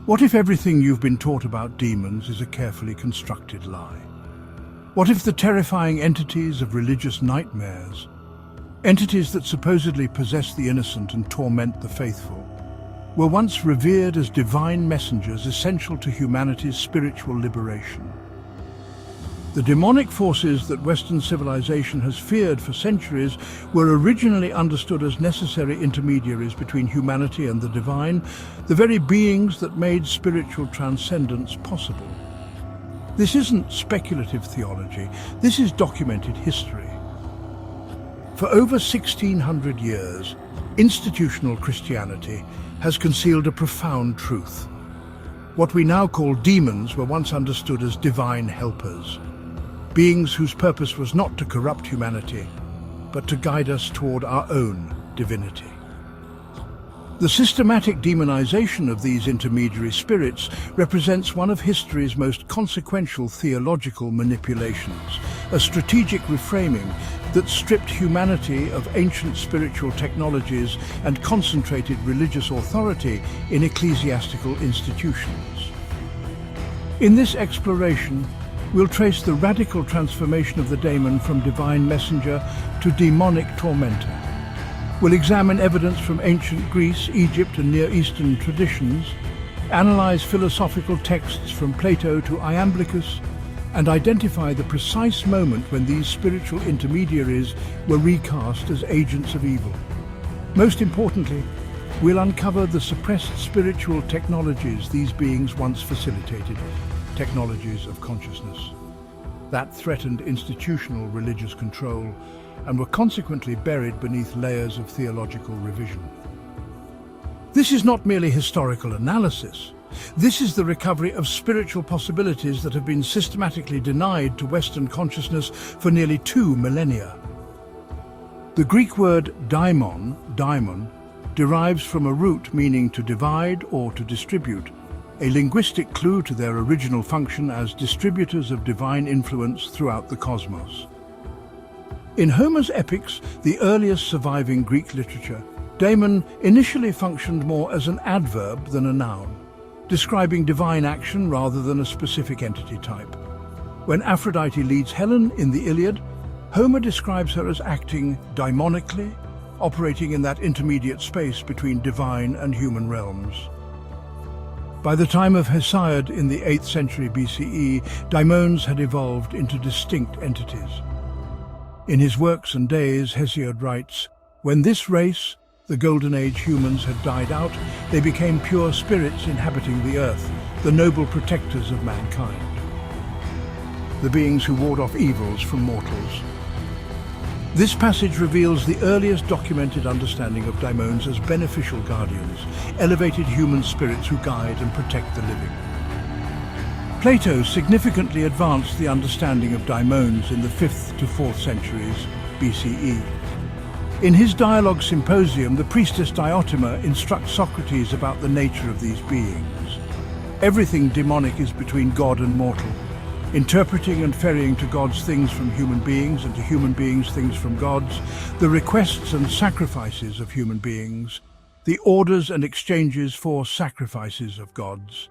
What if everything you've been taught about demons is a carefully constructed lie? What if the terrifying entities of religious nightmares, entities that supposedly possess the innocent and torment the faithful, were once revered as divine messengers essential to humanity's spiritual liberation? The demonic forces that Western civilization has feared for centuries were originally understood as necessary intermediaries between humanity and the divine, the very beings that made spiritual transcendence possible. This isn't speculative theology, this is documented history. For over 1600 years, institutional Christianity has concealed a profound truth. What we now call demons were once understood as divine helpers, beings whose purpose was not to corrupt humanity, but to guide us toward our own divinity. The systematic demonization of these intermediary spirits represents one of history's most consequential theological manipulations, a strategic reframing that stripped humanity of ancient spiritual technologies and concentrated religious authority in ecclesiastical institutions. In this exploration, we'll trace the radical transformation of the daemon from divine messenger to demonic tormentor. We'll examine evidence from ancient Greece, Egypt, and Near Eastern traditions, analyze philosophical texts from Plato to Iamblichus, and identify the precise moment when these spiritual intermediaries were recast as agents of evil. Most importantly, we'll uncover the suppressed spiritual technologies these beings once facilitated, technologies of consciousness, that threatened institutional religious control and were consequently buried beneath layers of theological revision. This is not merely historical analysis. This is the recovery of spiritual possibilities that have been systematically denied to Western consciousness for nearly 2 millennia. The Greek word daimon, derives from a root meaning to divide or to distribute, a linguistic clue to their original function as distributors of divine influence throughout the cosmos. In Homer's epics, the earliest surviving Greek literature, daimon initially functioned more as an adverb than a noun, describing divine action rather than a specific entity type. When Aphrodite leads Helen in the Iliad, Homer describes her as acting daimonically, operating in that intermediate space between divine and human realms. By the time of Hesiod in the 8th century BCE, daimones had evolved into distinct entities. In his Works and Days, Hesiod writes, "When this race, the Golden Age humans, had died out, they became pure spirits inhabiting the earth, the noble protectors of mankind, the beings who ward off evils from mortals." This passage reveals the earliest documented understanding of daimones as beneficial guardians, elevated human spirits who guide and protect the living. Plato significantly advanced the understanding of daimones in the 5th to 4th centuries BCE. In his dialogue Symposium, the priestess Diotima instructs Socrates about the nature of these beings. Everything demonic is between God and mortal, interpreting and ferrying to gods things from human beings and to human beings things from gods, the requests and sacrifices of human beings, the orders and exchanges for sacrifices of gods.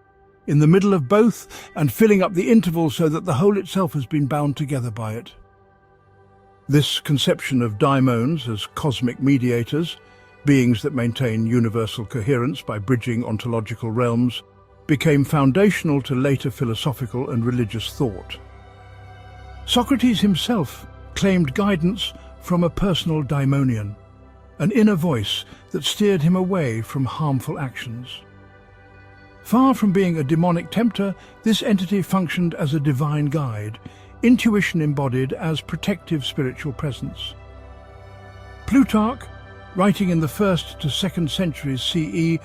In the middle of both and filling up the interval so that the whole itself has been bound together by it. This conception of daimones as cosmic mediators, beings that maintain universal coherence by bridging ontological realms, became foundational to later philosophical and religious thought. Socrates himself claimed guidance from a personal daimonion, an inner voice that steered him away from harmful actions. Far from being a demonic tempter, this entity functioned as a divine guide, intuition embodied as protective spiritual presence. Plutarch, writing in the 1st to 2nd centuries CE,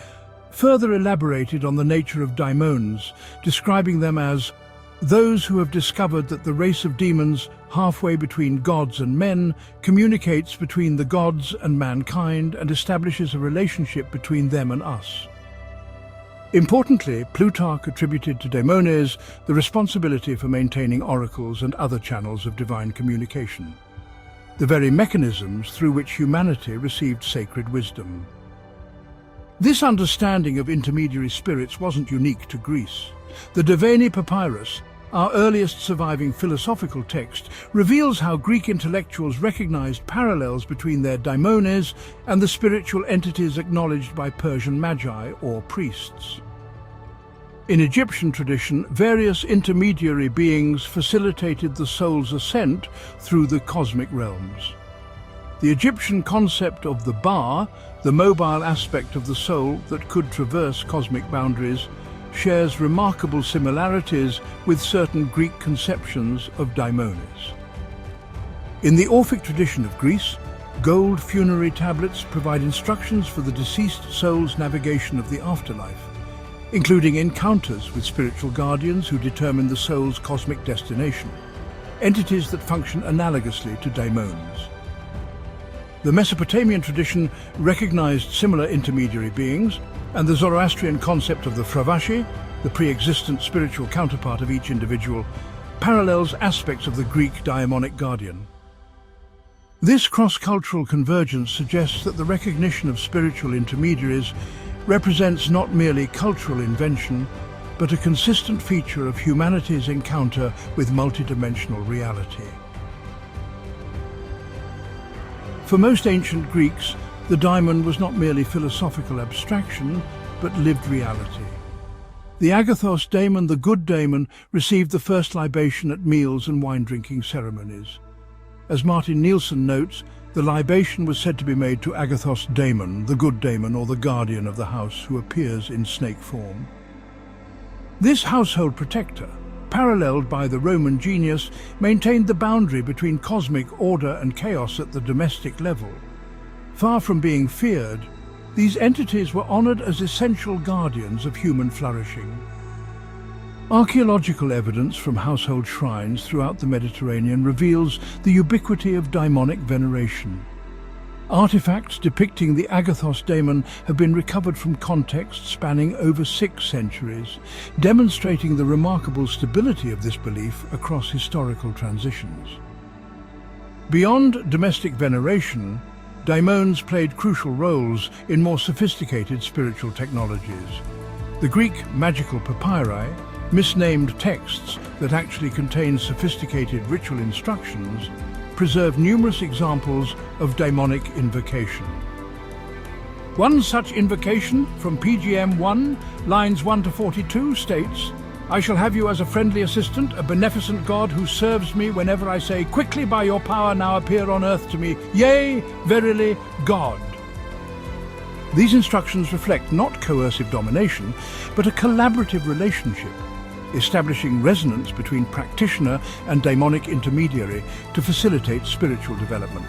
further elaborated on the nature of daimones, describing them as those who have discovered that the race of demons, halfway between gods and men, communicates between the gods and mankind and establishes a relationship between them and us. Importantly, Plutarch attributed to daimones the responsibility for maintaining oracles and other channels of divine communication, the very mechanisms through which humanity received sacred wisdom. This understanding of intermediary spirits wasn't unique to Greece. The Daveni Papyrus, our earliest surviving philosophical text, reveals how Greek intellectuals recognized parallels between their daimones and the spiritual entities acknowledged by Persian magi or priests. In Egyptian tradition, various intermediary beings facilitated the soul's ascent through the cosmic realms. The Egyptian concept of the Ba, the mobile aspect of the soul that could traverse cosmic boundaries, shares remarkable similarities with certain Greek conceptions of daimones. In the Orphic tradition of Greece, gold funerary tablets provide instructions for the deceased soul's navigation of the afterlife, including encounters with spiritual guardians who determine the soul's cosmic destination, entities that function analogously to daimones. The Mesopotamian tradition recognized similar intermediary beings, and the Zoroastrian concept of the Fravashi, the pre-existent spiritual counterpart of each individual, parallels aspects of the Greek daimonic guardian. This cross-cultural convergence suggests that the recognition of spiritual intermediaries represents not merely cultural invention, but a consistent feature of humanity's encounter with multidimensional reality. For most ancient Greeks, the daimon was not merely philosophical abstraction, but lived reality. The agathos daimon, the good daimon, received the first libation at meals and wine-drinking ceremonies. As Martin Nielsen notes, the libation was said to be made to agathos daimon, the good daimon or the guardian of the house, who appears in snake form. This household protector, paralleled by the Roman genius, maintained the boundary between cosmic order and chaos at the domestic level. Far from being feared, these entities were honored as essential guardians of human flourishing. Archaeological evidence from household shrines throughout the Mediterranean reveals the ubiquity of daimonic veneration. Artifacts depicting the agathos daimon have been recovered from contexts spanning over 6 centuries, demonstrating the remarkable stability of this belief across historical transitions. Beyond domestic veneration, daimones played crucial roles in more sophisticated spiritual technologies. The Greek magical papyri, misnamed texts that actually contain sophisticated ritual instructions, preserve numerous examples of daimonic invocation. One such invocation from PGM 1, lines 1 to 42 states, "I shall have you as a friendly assistant, a beneficent God who serves me whenever I say, 'Quickly by your power now appear on earth to me, yea, verily, God.'" These instructions reflect not coercive domination, but a collaborative relationship, establishing resonance between practitioner and daimonic intermediary to facilitate spiritual development.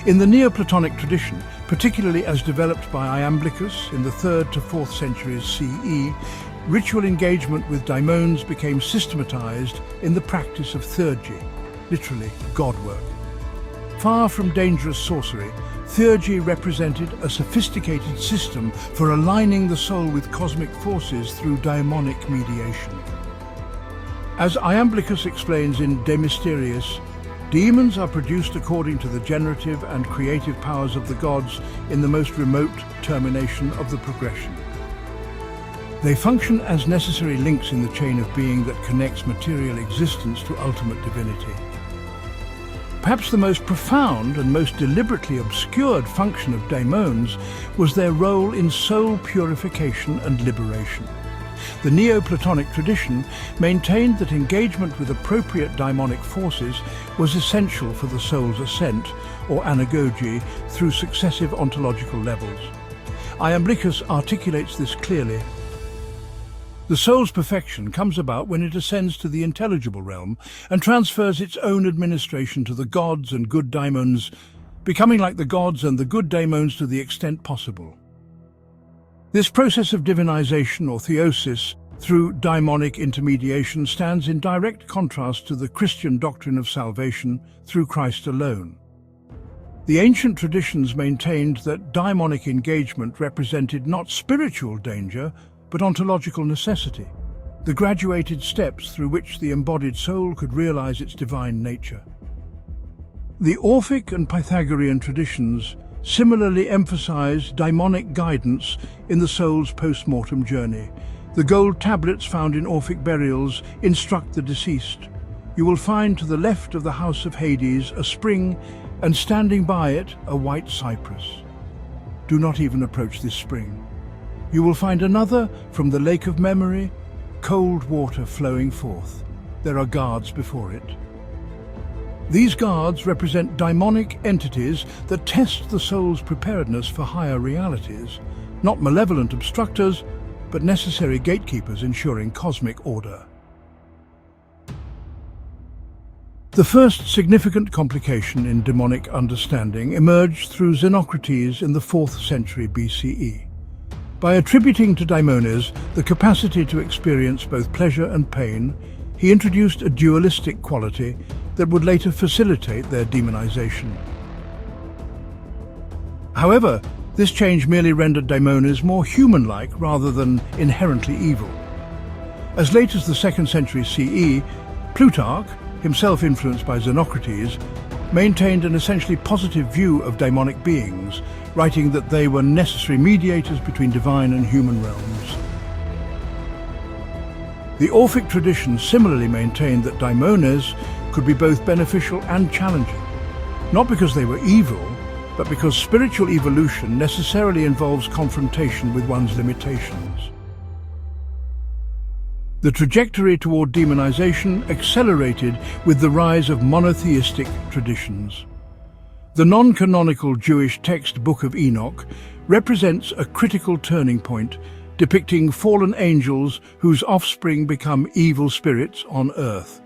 In the Neoplatonic tradition, particularly as developed by Iamblichus in the 3rd to 4th centuries CE, ritual engagement with daimones became systematized in the practice of Theurgic, literally God work. Far from dangerous sorcery, Theurgy represented a sophisticated system for aligning the soul with cosmic forces through daimonic mediation. As Iamblichus explains in De Mysteriis, demons are produced according to the generative and creative powers of the gods in the most remote termination of the progression. They function as necessary links in the chain of being that connects material existence to ultimate divinity. Perhaps the most profound and most deliberately obscured function of daimones was their role in soul purification and liberation. The Neoplatonic tradition maintained that engagement with appropriate daimonic forces was essential for the soul's ascent, or anagogy, through successive ontological levels. Iamblichus articulates this clearly. The soul's perfection comes about when it ascends to the intelligible realm and transfers its own administration to the gods and good daimons, becoming like the gods and the good daimons to the extent possible. This process of divinization or theosis through daimonic intermediation stands in direct contrast to the Christian doctrine of salvation through Christ alone. The ancient traditions maintained that daimonic engagement represented not spiritual danger, but ontological necessity, the graduated steps through which the embodied soul could realize its divine nature. The Orphic and Pythagorean traditions similarly emphasize daimonic guidance in the soul's post-mortem journey. The gold tablets found in Orphic burials instruct the deceased. You will find to the left of the house of Hades a spring, and standing by it a white cypress. Do not even approach this spring. You will find another from the lake of memory, cold water flowing forth. There are guards before it. These guards represent daimonic entities that test the soul's preparedness for higher realities, not malevolent obstructors, but necessary gatekeepers ensuring cosmic order. The first significant complication in demonic understanding emerged through Xenocrates in the 4th century BCE. By attributing to daimones the capacity to experience both pleasure and pain, he introduced a dualistic quality that would later facilitate their demonization. However, this change merely rendered daimones more human-like rather than inherently evil. As late as the 2nd century CE, Plutarch, himself influenced by Xenocrates, maintained an essentially positive view of daimonic beings, writing that they were necessary mediators between divine and human realms. The Orphic tradition similarly maintained that daimones could be both beneficial and challenging, not because they were evil, but because spiritual evolution necessarily involves confrontation with one's limitations. The trajectory toward demonization accelerated with the rise of monotheistic traditions. The non-canonical Jewish text Book of Enoch represents a critical turning point, depicting fallen angels whose offspring become evil spirits on earth.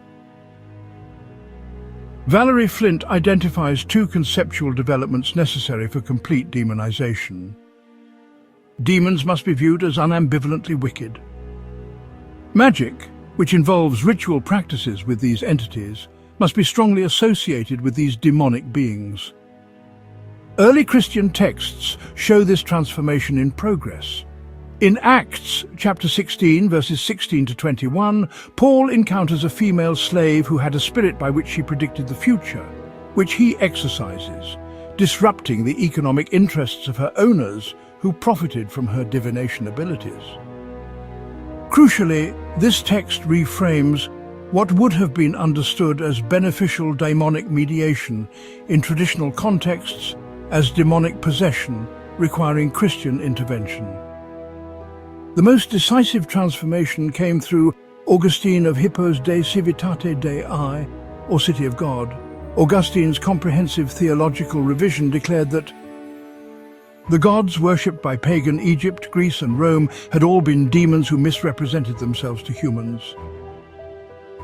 Valerie Flint identifies 2 conceptual developments necessary for complete demonization. Demons must be viewed as unambivalently wicked. Magic, which involves ritual practices with these entities, must be strongly associated with these demonic beings. Early Christian texts show this transformation in progress. In Acts chapter 16, verses 16 to 21, Paul encounters a female slave who had a spirit by which she predicted the future, which he exercises, disrupting the economic interests of her owners who profited from her divination abilities. Crucially, this text reframes what would have been understood as beneficial daimonic mediation in traditional contexts as demonic possession requiring Christian intervention. The most decisive transformation came through Augustine of Hippo's De Civitate Dei, or City of God. Augustine's comprehensive theological revision declared that the gods worshipped by pagan Egypt, Greece and Rome had all been demons who misrepresented themselves to humans.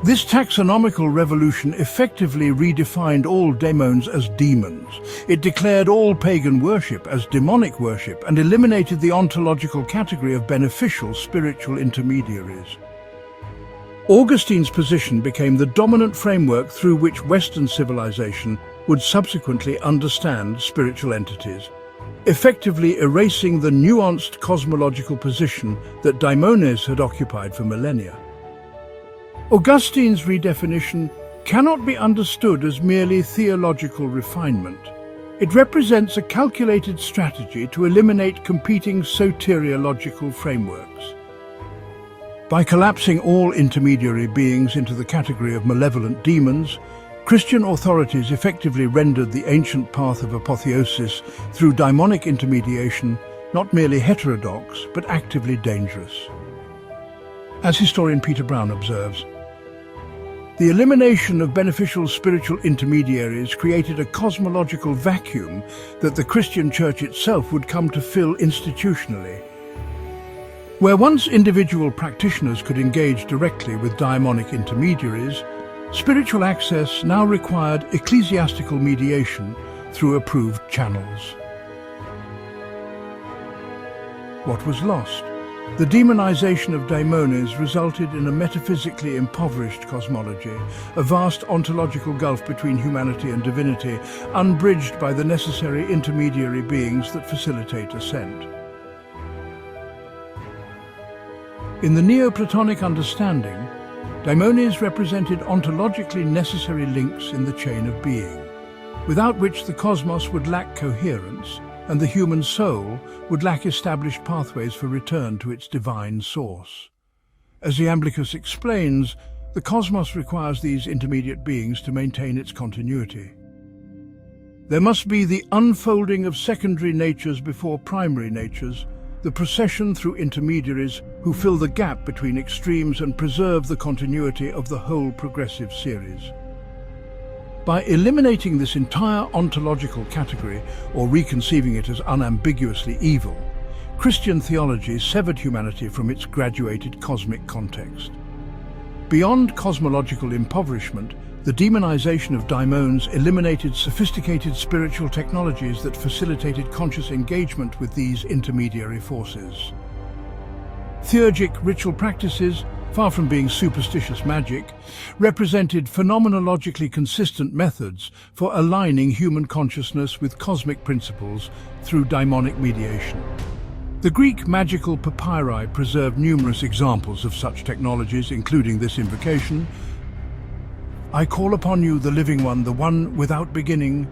This taxonomical revolution effectively redefined all daimons as demons. It declared all pagan worship as demonic worship and eliminated the ontological category of beneficial spiritual intermediaries. Augustine's position became the dominant framework through which Western civilization would subsequently understand spiritual entities, effectively erasing the nuanced cosmological position that daimones had occupied for millennia. Augustine's redefinition cannot be understood as merely theological refinement. It represents a calculated strategy to eliminate competing soteriological frameworks. By collapsing all intermediary beings into the category of malevolent demons, Christian authorities effectively rendered the ancient path of apotheosis through daimonic intermediation not merely heterodox, but actively dangerous. As historian Peter Brown observes, the elimination of beneficial spiritual intermediaries created a cosmological vacuum that the Christian Church itself would come to fill institutionally. Where once individual practitioners could engage directly with daimonic intermediaries, spiritual access now required ecclesiastical mediation through approved channels. What was lost? The demonization of daimones resulted in a metaphysically impoverished cosmology, a vast ontological gulf between humanity and divinity, unbridged by the necessary intermediary beings that facilitate ascent. In the Neoplatonic understanding, daimones represented ontologically necessary links in the chain of being. without which the cosmos would lack coherence and the human soul would lack established pathways for return to its divine source. As Iamblichus explains, the cosmos requires these intermediate beings to maintain its continuity. There must be the unfolding of secondary natures before primary natures, the procession through intermediaries who fill the gap between extremes and preserve the continuity of the whole progressive series. By eliminating this entire ontological category, or reconceiving it as unambiguously evil, Christian theology severed humanity from its graduated cosmic context. Beyond cosmological impoverishment, the demonization of daimones eliminated sophisticated spiritual technologies that facilitated conscious engagement with these intermediary forces. Theurgic ritual practices, far from being superstitious magic, represented phenomenologically consistent methods for aligning human consciousness with cosmic principles through daimonic mediation. The Greek magical papyri preserve numerous examples of such technologies, including this invocation: "I call upon you, the living one, the one without beginning.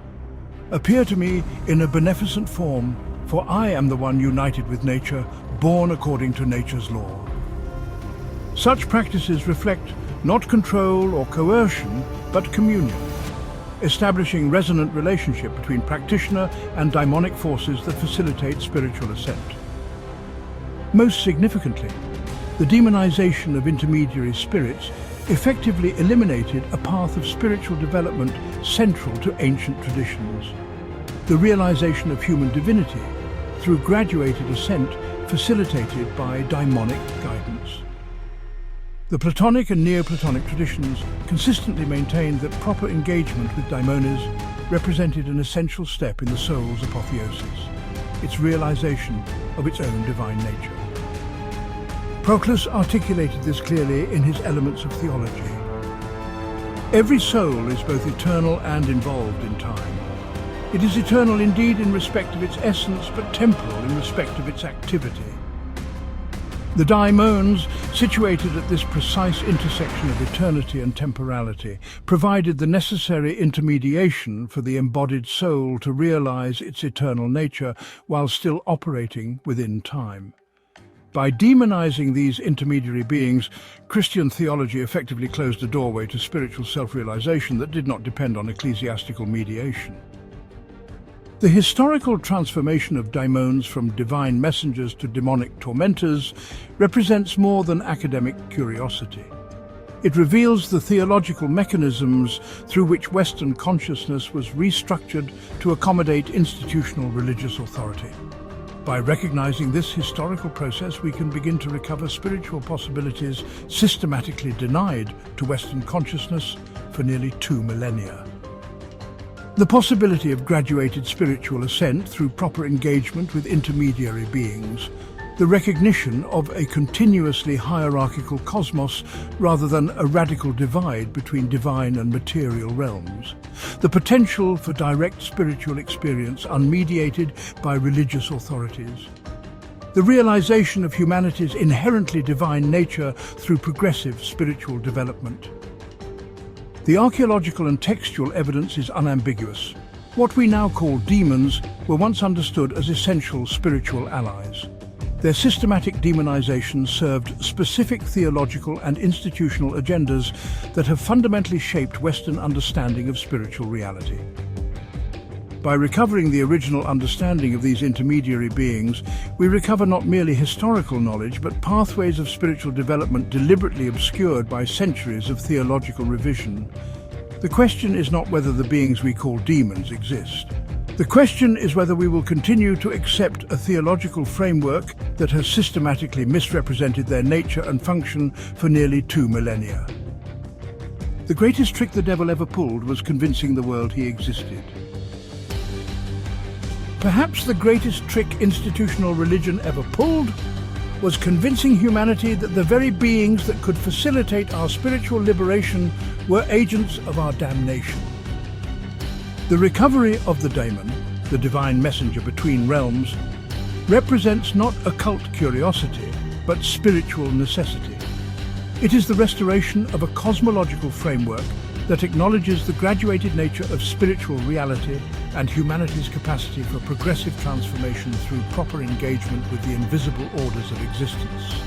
Appear to me in a beneficent form, for I am the one united with nature, born according to nature's law." Such practices reflect not control or coercion, but communion, establishing resonant relationship between practitioner and daimonic forces that facilitate spiritual ascent. Most significantly, the demonization of intermediary spirits effectively eliminated a path of spiritual development central to ancient traditions. The realization of human divinity through graduated ascent facilitated by daimonic guidance. The Platonic and Neoplatonic traditions consistently maintained that proper engagement with daimones represented an essential step in the soul's apotheosis, its realization of its own divine nature. Proclus articulated this clearly in his Elements of Theology. Every soul is both eternal and involved in time. It is eternal indeed in respect of its essence, but temporal in respect of its activity. The daimones, situated at this precise intersection of eternity and temporality, provided the necessary intermediation for the embodied soul to realize its eternal nature while still operating within time. By demonizing these intermediary beings, Christian theology effectively closed a doorway to spiritual self-realization that did not depend on ecclesiastical mediation. The historical transformation of daimones from divine messengers to demonic tormentors represents more than academic curiosity. It reveals the theological mechanisms through which Western consciousness was restructured to accommodate institutional religious authority. By recognizing this historical process, we can begin to recover spiritual possibilities systematically denied to Western consciousness for nearly 2 millennia. The possibility of graduated spiritual ascent through proper engagement with intermediary beings, the recognition of a continuously hierarchical cosmos rather than a radical divide between divine and material realms, the potential for direct spiritual experience unmediated by religious authorities, the realization of humanity's inherently divine nature through progressive spiritual development. The archaeological and textual evidence is unambiguous. What we now call demons were once understood as essential spiritual allies. Their systematic demonization served specific theological and institutional agendas that have fundamentally shaped Western understanding of spiritual reality. By recovering the original understanding of these intermediary beings, we recover not merely historical knowledge, but pathways of spiritual development deliberately obscured by centuries of theological revision. The question is not whether the beings we call demons exist. The question is whether we will continue to accept a theological framework that has systematically misrepresented their nature and function for nearly 2 millennia. The greatest trick the devil ever pulled was convincing the world he existed. Perhaps the greatest trick institutional religion ever pulled was convincing humanity that the very beings that could facilitate our spiritual liberation were agents of our damnation. The recovery of the daimon, the divine messenger between realms, represents not occult curiosity, but spiritual necessity. It is the restoration of a cosmological framework that acknowledges the graduated nature of spiritual reality and humanity's capacity for progressive transformation through proper engagement with the invisible orders of existence.